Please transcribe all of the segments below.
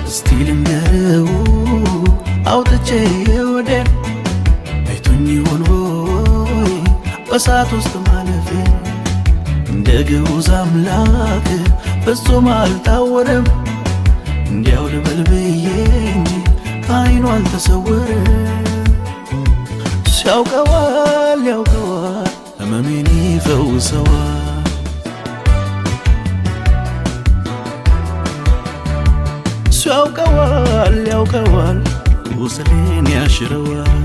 እስቲ ልንገረው አውጥቼ ወዴን ቤቱኝ ይሆን ሆይ በሳት ውስጥ ማለፌ እንደ ግዑዝ አምላክ ፍጹም አልታወረም እንዲያው ልበል ብዬ እንጂ ከዓይኑ አልተሰወረም ሲያውቀዋል ያውቀዋል ሕመሜን ይፈውሰዋል ሲያውቀዋል ያውቀዋል ቁስሌን ያሽረዋል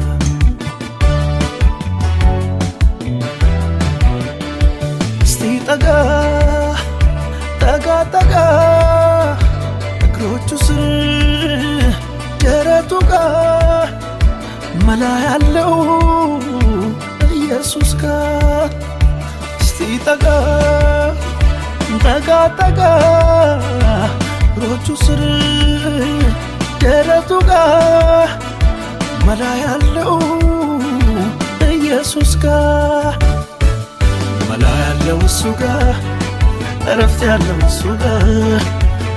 እስቲ ጠጋ ጠጋ ጠጋ እግሮቹ ስር ደረቱ ጋር መላ ያለው ኢየሱስ ጋር እስቲ ጠጋ ጠጋ ጠጋ እግሮቹ ስር ደረቱ ጋር መላ ያለው ኢየሱስ ጋር መላ ያለው እሱ ጋር እረፍት ያለው እሱ ጋር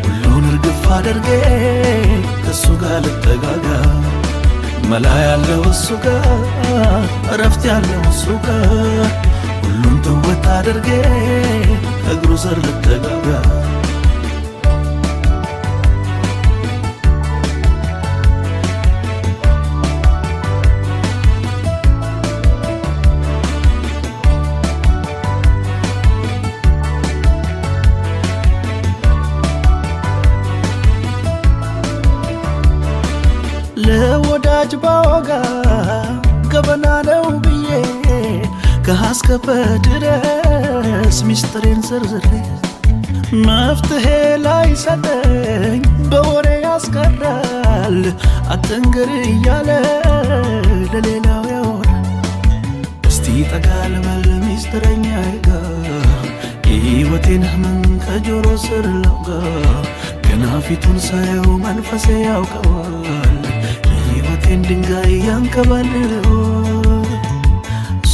ሁሉን እርግፍ አድርጌ ከእሱ ጋር ልጠጋጋ መላ ያለው እሱ ጋር እረፍት ያለው እሱ ጋር ሁሉን ተወት አድርጌ እግሩ ስር ልጠጋጋ ለወዳጅ ባወጋ ገበና ነው ብዬ ከአስከፈ ድረስ ሚስጥሬን ዘርዝሬ መፍትሄ ላይ ሰጠኝ በወሬ ያስቀራል አትንገር እያለ ለሌላው ያወራል እስቲ ጠጋ ልበል ሚስጥረኛዬ ጋር የሕይወቴን ሕመም ከጆሮ ስር ላውጋ ገና ፊቱን ሳየው መንፈሴ ያውቀዋል የሕይወቴን ድንጋይ ያንከባልለው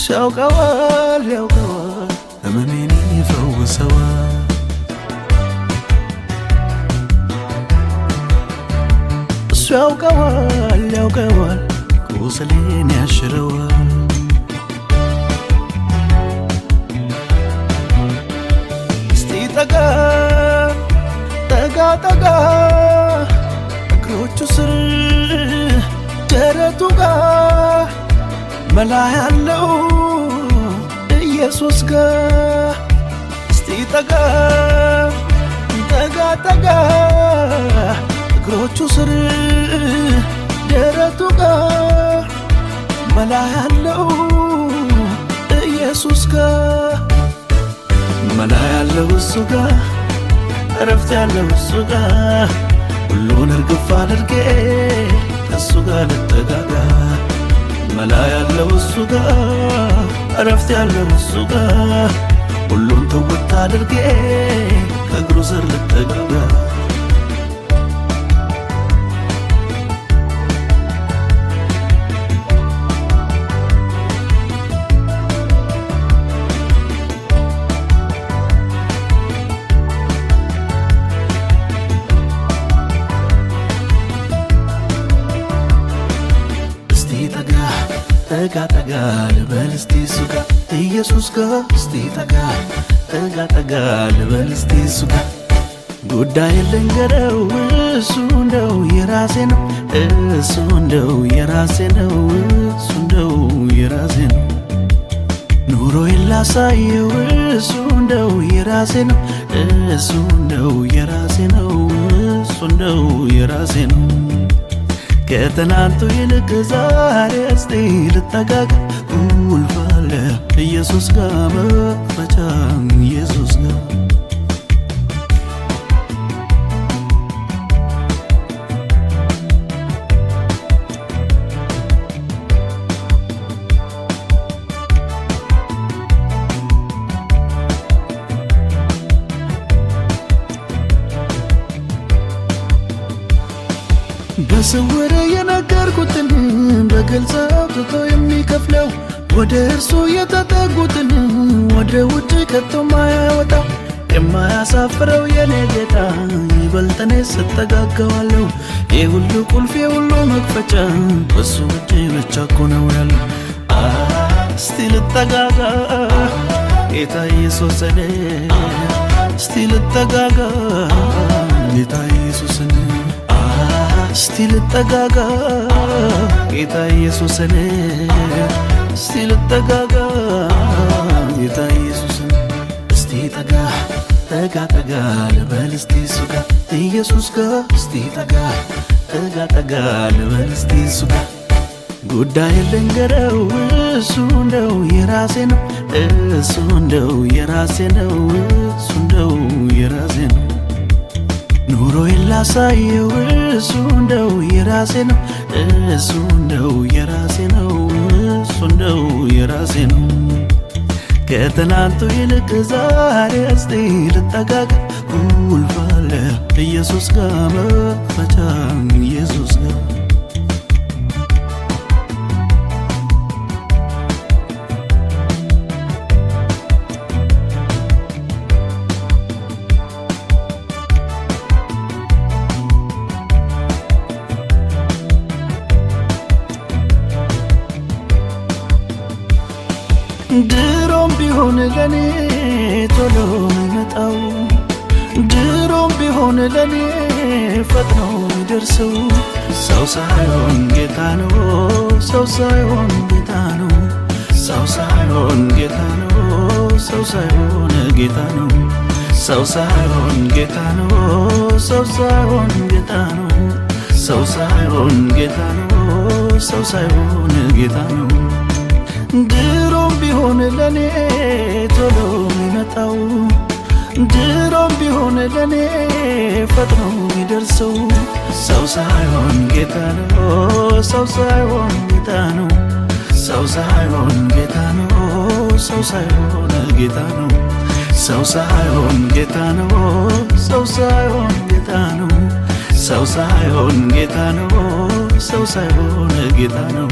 ሲያውቀዋል ያውቀዋል ሕመሜን ይፈውሰዋል እሱ ያውቀዋል ያውቀዋል ቁስሌን ያሽረዋል እስቲ ጠጋ ጠጋ ጠጋ እግሮቹ ስር ደረቱ ጋር መላ ያለው ኢየሱስ ጋር እስቲ ጠጋ ጠጋ ጠጋ እግሮቹ ስር ደረቱ ጋር መላ ያለው ኢየሱስ ጋር መላ ያለው እሱ ጋር እረፍት ያለው እሱ ጋር ሁሉን እርግፍ አድርጌ ከእሱ ጋር ልጠጋጋ መላ ያለው እሱ ጋር እረፍት ያለው እሱ ጋር ሁሉን ተወት አድርጌ ከእግሩ ስር ልጠጋጋ ጠጋ ጠጋ ልበል እስቲ እሱ ጋር ኢየሱስ ጋር እስቲ ጠጋ ጠጋ ጠጋ ልበል እስቲ እሱ ጋር ጉዳይ ልንገረው እሱ እንደው የራሴ ነው እሱ እንደው የራሴ ነው እሱ እንደው የራሴ ነው ኑሮዬን ላሳየው እሱ እንደው የራሴ ነው እሱ እንደው የራሴ ነው እሱ እንደው የራሴ ነው ከትናንቱ ይልቅ ዛሬ እስቲ ልጠጋጋ ቁልፍ አለ ኢየሱስ ጋር መክፈቻ ኢየሱስ ጋር በስውር የነገርኩትን በግልጽ አውጥቶ የሚከፍለው ወደ እርሱ የተጠጉትን ወደ ውጭ ከቶ ማያወጣው የማያሳፍረው የኔ ጌታ ይበልጥ እኔ ስጠጋጋዋለሁ። የሁሉ ቁልፍ የሁሉ መክፈቻ በሱ እጅ ብቻ እኮ ነው ያለው። እስቲ ልጠጋጋ ጌታ ኢየሱስን፣ እስቲ ልጠጋጋ ጌታ ኢየሱስን፣ እስቲ ልጠጋጋ ጌታ ኢየሱስን፣ እስቲ ልጠጋጋ ጌታ ኢየሱስን። እስቲ ጠጋ ጠጋ ጠጋ ልበል እስቲ እሱ ጋር ኢየሱስ ጋር እስቲ ጠጋ ጠጋ ጠጋ ልበል እስቲ እሱ ጋር ጉዳይ ልንገረው እሱ እንደው የራሴ ነው፣ እሱ እንደው የራሴ ነው፣ እሱ እንደው የራሴ ነው። ኑሮዬን ላሳየው እሱ እንደው የራሴ ነው፣ እሱ እንደው የራሴ ነው፣ እሱ እንደው የራሴ ነው። ከትናንቱ ይልቅ ዛሬ እስቲ ልጠጋጋ ቁልፍ አለ ኢየሱስ ጋር መክፈቻ ኢየሱስ ጋር ድሮም ቢሆን ለኔ ቶሎ የሚመጣው ድሮም ቢሆን ለኔ ፈጥኖ የሚደርሰው ሰው ሳይሆን ጌታ ነው፣ ሰው ሳይሆን ጌታ ነው፣ ሰው ሳይሆን ጌታ ነው፣ ሰው ሳይሆን ጌታ ነው፣ ሰው ሳይሆን ጌታ ነው፣ ሰው ሳይሆን ጌታ ነው፣ ሰው ሳይሆን ጌታ ነው፣ ሰው ሳይሆን ጌታ ነው። ድሮም ቢሆን ለኔ ቶሎ የሚመጣው ድሮም ቢሆን ለኔ ፈጥኖ የሚደርሰው ሰው ሳይሆን ጌታ ነው፣ ሰው ሳይሆን ጌታ ነው፣ ሰው ሳይሆን ጌታ ነው፣ ሰው ሳይሆን ጌታ ነው፣ ሰው ሳይሆን ጌታ ነው፣ ሰው ሳይሆን ጌታ ነው፣ ሰው ሳይሆን ጌታ ነው፣ ሰው ሳይሆን ጌታ ነው።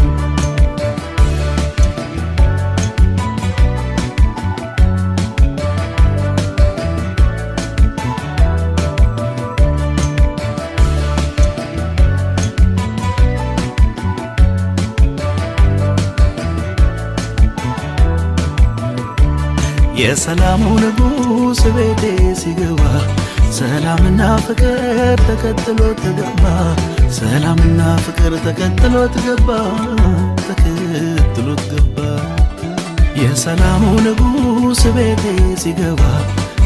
የሰላሙ ንጉሥ ቤቴ ሲገባ ሰላምና ፍቅር ተከትሎት ገባ፣ ሰላምና ፍቅር ተከትሎት ገባ፣ ተከትሎት ገባ። የሰላሙ ንጉሥ ቤቴ ሲገባ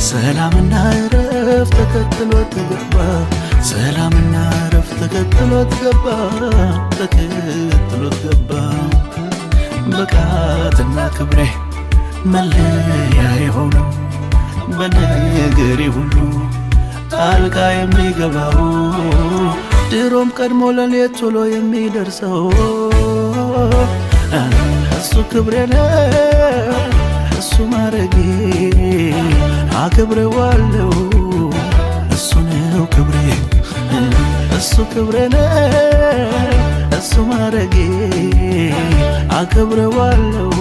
ሰላምና እረፍት ተከትሎት ገባ፣ ሰላምና እረፍት ተከትሎት ገባ፣ ተከትሎት ገባ። ብቃትና ክብሬ መለያ የሆነው በነገሬ ሁሉ ጣልቃ የሚገባው ድሮም ቀድሞ ለኔ ቶሎ የሚደርሰው እሱ ክብሬ ነው፣ እሱ ማረጌ አከብረዋለሁ፣ እሱ ነው ክብሬ፣ እሱ ክብሬ ነው፣ እሱ ማረጌ አከብረዋለሁ፣